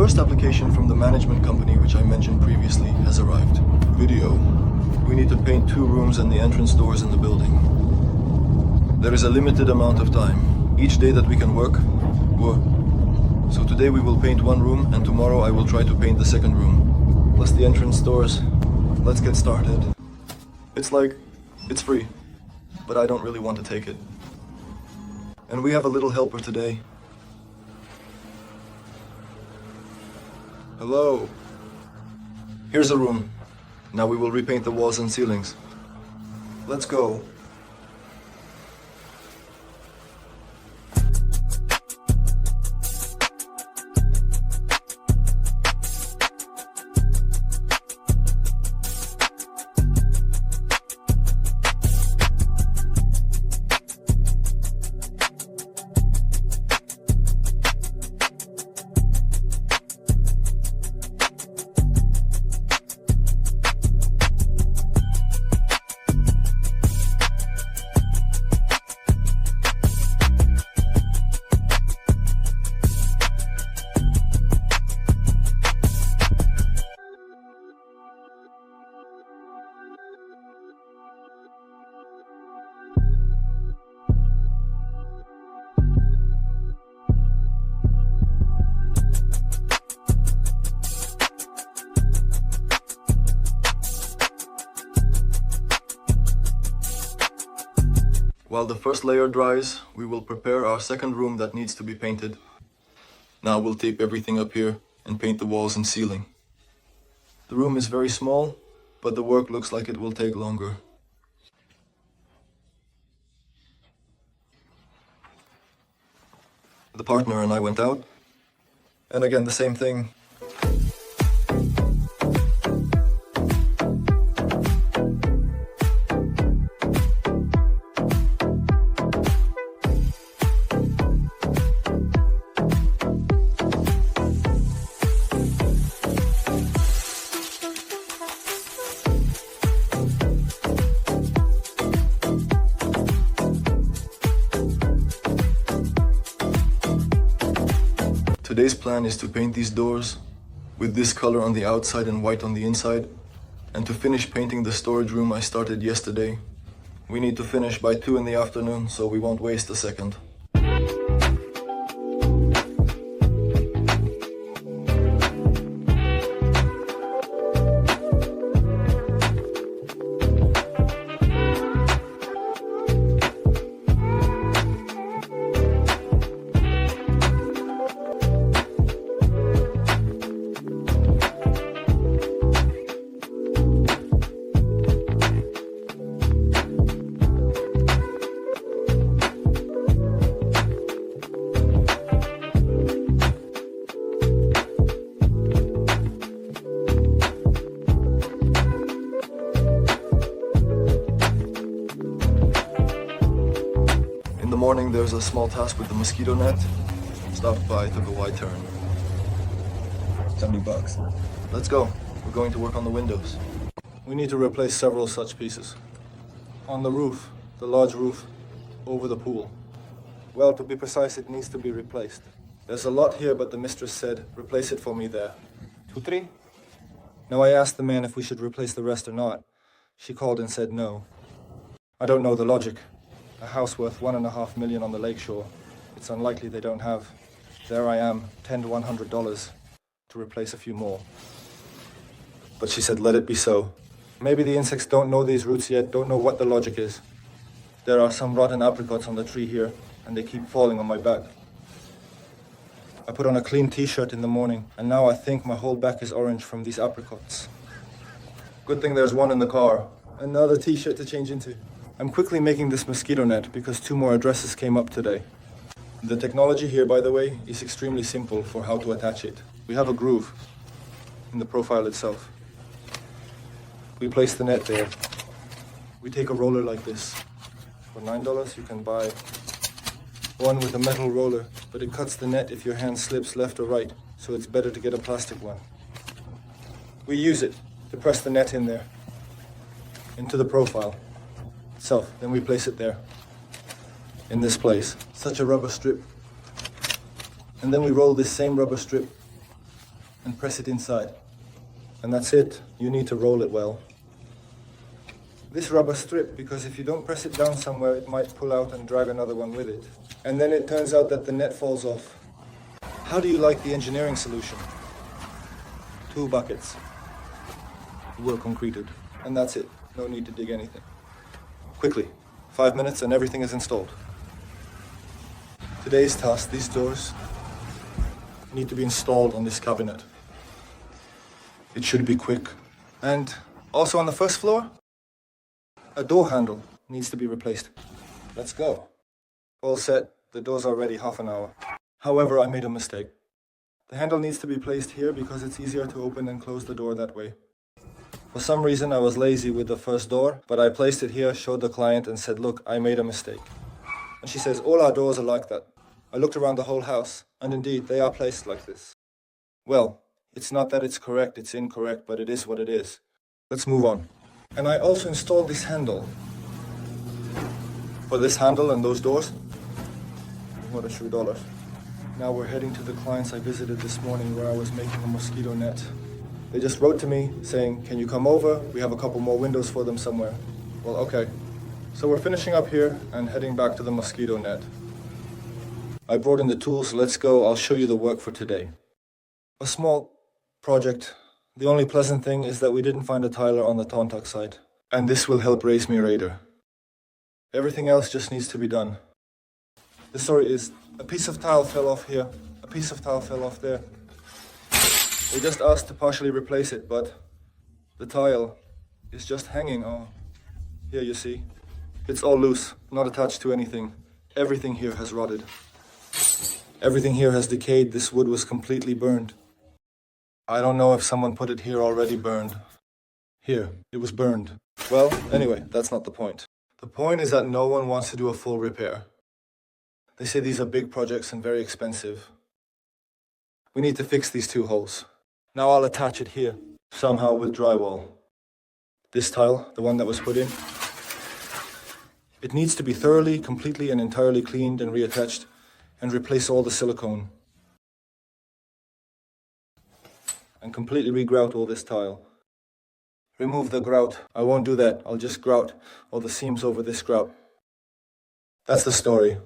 first application from the management company which I mentioned previously has arrived. Video. We need to paint 2 rooms and the entrance doors in the building. There is a limited amount of time. Each day that we can work. So today we will paint 1 room and tomorrow I will try to paint the 2nd room. Plus the entrance doors. Let's get started. It's free, but I don't really want to take it. And we have a little helper today. Hello. Here's a room. Now we will repaint the walls and ceilings. Let's go. While the first layer dries, we will prepare our 2nd room that needs to be painted. Now we'll tape everything up here and paint the walls and ceiling. The room is very small, but the work looks like it will take longer. The partner and I went out, and again the same thing. Today's plan is to paint these doors with this color on the outside and white on the inside, and to finish painting the storage room I started yesterday. We need to finish by 2 in the afternoon, so we won't waste a second. In the morning, there's a small task with the mosquito net. Stopped by, took a wide turn. $70. Let's go. We're going to work on the windows. We need to replace several such pieces. On the roof, the large roof over the pool. Well, to be precise, it needs to be replaced. There's a lot here, but the mistress said, replace it for me there. 2, 3. Now I asked the man if we should replace the rest or not. She called and said no. I don't know the logic. A house worth $1.5 million on the lakeshore. It's unlikely they don't have. There I am, $10 to $100 to replace a few more. But she said, let it be so. Maybe the insects don't know these roots yet, don't know what the logic is. There are some rotten apricots on the tree here, and they keep falling on my back. I put on a clean t-shirt in the morning, and now I think my whole back is orange from these apricots. Good thing there's one in the car. Another t-shirt to change into. I'm quickly making this mosquito net because 2 more addresses came up today. The technology here, by the way, is extremely simple for how to attach it. We have a groove in the profile itself. We place the net there. We take a roller like this. For $9 you can buy one with a metal roller, but it cuts the net if your hand slips left or right, so it's better to get a plastic one. We use it to press the net in there, into the profile itself. Then we place it there, in this place. Such a rubber strip. And then we roll this same rubber strip and press it inside. And that's it. You need to roll it well. This rubber strip, because if you don't press it down somewhere, it might pull out and drag another one with it. And then it turns out that the net falls off. How do you like the engineering solution? 2 buckets. Well concreted. And that's it. No need to dig anything. Quickly. 5 minutes and everything is installed. Today's task, these doors need to be installed on this cabinet. It should be quick. And also on the first floor, a door handle needs to be replaced. Let's go. All set. The doors are ready half an hour. However, I made a mistake. The handle needs to be placed here because it's easier to open and close the door that way. For some reason, I was lazy with the first door, but I placed it here, showed the client and said, look, I made a mistake. And she says, all our doors are like that. I looked around the whole house, and indeed, they are placed like this. Well, it's not that it's correct, it's incorrect, but it is what it is. Let's move on. And I also installed this handle. For this handle and those doors, what a $3. Now we're heading to the clients I visited this morning where I was making a mosquito net. They just wrote to me saying, can you come over? We have a couple more windows for them somewhere. Well, okay. So we're finishing up here and heading back to the mosquito net. I brought in the tools, let's go, I'll show you the work for today. A small project. The only pleasant thing is that we didn't find a tiler on the Tontak site. And this will help raise me radar. Everything else just needs to be done. The story is, a piece of tile fell off here, a piece of tile fell off there. They just asked to partially replace it, but the tile is just hanging on. Here you see. It's all loose, not attached to anything. Everything here has rotted. Everything here has decayed. This wood was completely burned. I don't know if someone put it here already burned. Here, it was burned. Well, anyway, that's not the point. The point is that no one wants to do a full repair. They say these are big projects and very expensive. We need to fix these 2 holes. Now I'll attach it here, somehow with drywall. This tile, the one that was put in, it needs to be thoroughly, completely and entirely cleaned and reattached and replace all the silicone. And completely regrout all this tile. Remove the grout. I won't do that. I'll just grout all the seams over this grout. That's the story.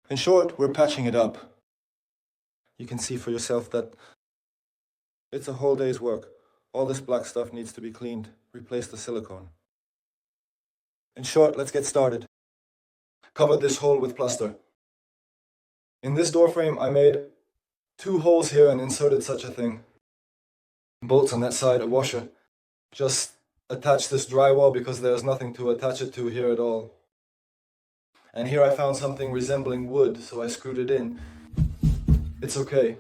In short, we're patching it up. You can see for yourself that it's a whole day's work. All this black stuff needs to be cleaned. Replace the silicone. In short, let's get started. Covered this hole with plaster. In this door frame, I made 2 holes here and inserted such a thing. Bolts on that side, a washer. Just attach this drywall because there's nothing to attach it to here at all. And here I found something resembling wood, so I screwed it in. It's okay.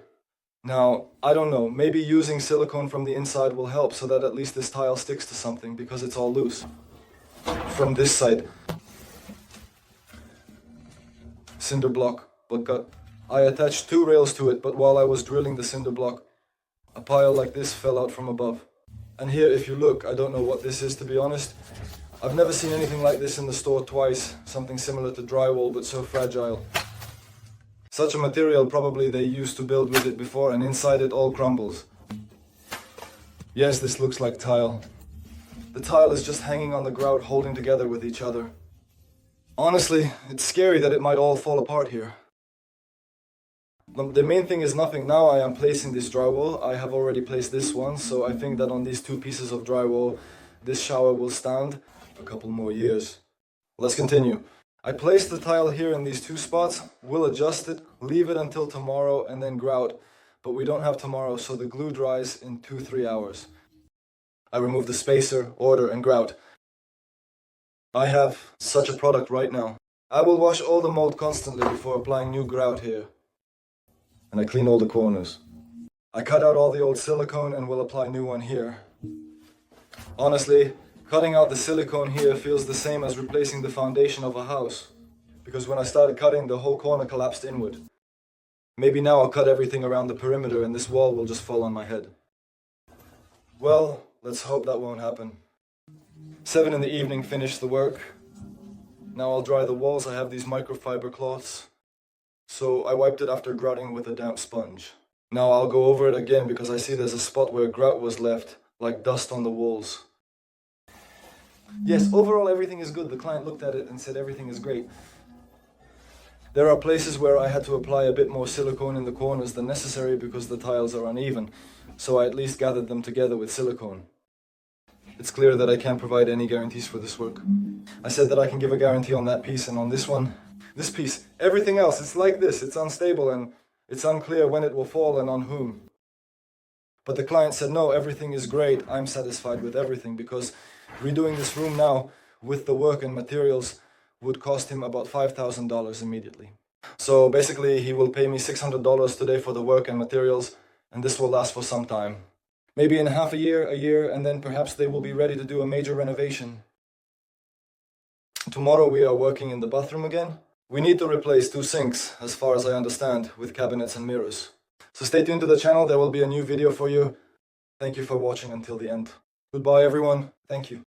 Now, I don't know, maybe using silicone from the inside will help so that at least this tile sticks to something because it's all loose. From this side. Cinder block, but I attached 2 rails to it, but while I was drilling the cinder block, a pile like this fell out from above. And here, if you look, I don't know what this is to be honest. I've never seen anything like this in the store twice, something similar to drywall but so fragile. Such a material probably they used to build with it before and inside it all crumbles. Yes, this looks like tile. The tile is just hanging on the grout holding together with each other. Honestly, it's scary that it might all fall apart here. The main thing is nothing. Now I am placing this drywall. I have already placed this one, so I think that on these 2 pieces of drywall, this shower will stand a couple more years. Let's continue. I placed the tile here in these 2 spots. We'll adjust it, leave it until tomorrow, and then grout. But we don't have tomorrow, so the glue dries in 2-3 hours. I remove the spacer, order, and grout. I have such a product right now. I will wash all the mold constantly before applying new grout here. And I clean all the corners. I cut out all the old silicone and will apply a new one here. Honestly, cutting out the silicone here feels the same as replacing the foundation of a house. Because when I started cutting, the whole corner collapsed inward. Maybe now I'll cut everything around the perimeter and this wall will just fall on my head. Well, let's hope that won't happen. 7 in the evening, finish the work. Now I'll dry the walls. I have these microfiber cloths. So I wiped it after grouting with a damp sponge. Now I'll go over it again because I see there's a spot where grout was left, like dust on the walls. Yes, overall everything is good. The client looked at it and said everything is great. There are places where I had to apply a bit more silicone in the corners than necessary because the tiles are uneven, so I at least gathered them together with silicone. It's clear that I can't provide any guarantees for this work. I said that I can give a guarantee on that piece and on this one. This piece, everything else, it's like this, it's unstable and it's unclear when it will fall and on whom. But the client said, no, everything is great, I'm satisfied with everything because redoing this room now with the work and materials would cost him about $5,000 immediately. So basically he will pay me $600 today for the work and materials, and this will last for some time. Maybe in half a year, and then perhaps they will be ready to do a major renovation. Tomorrow we are working in the bathroom again. We need to replace 2 sinks, as far as I understand, with cabinets and mirrors. So stay tuned to the channel, there will be a new video for you. Thank you for watching until the end. Goodbye everyone, thank you.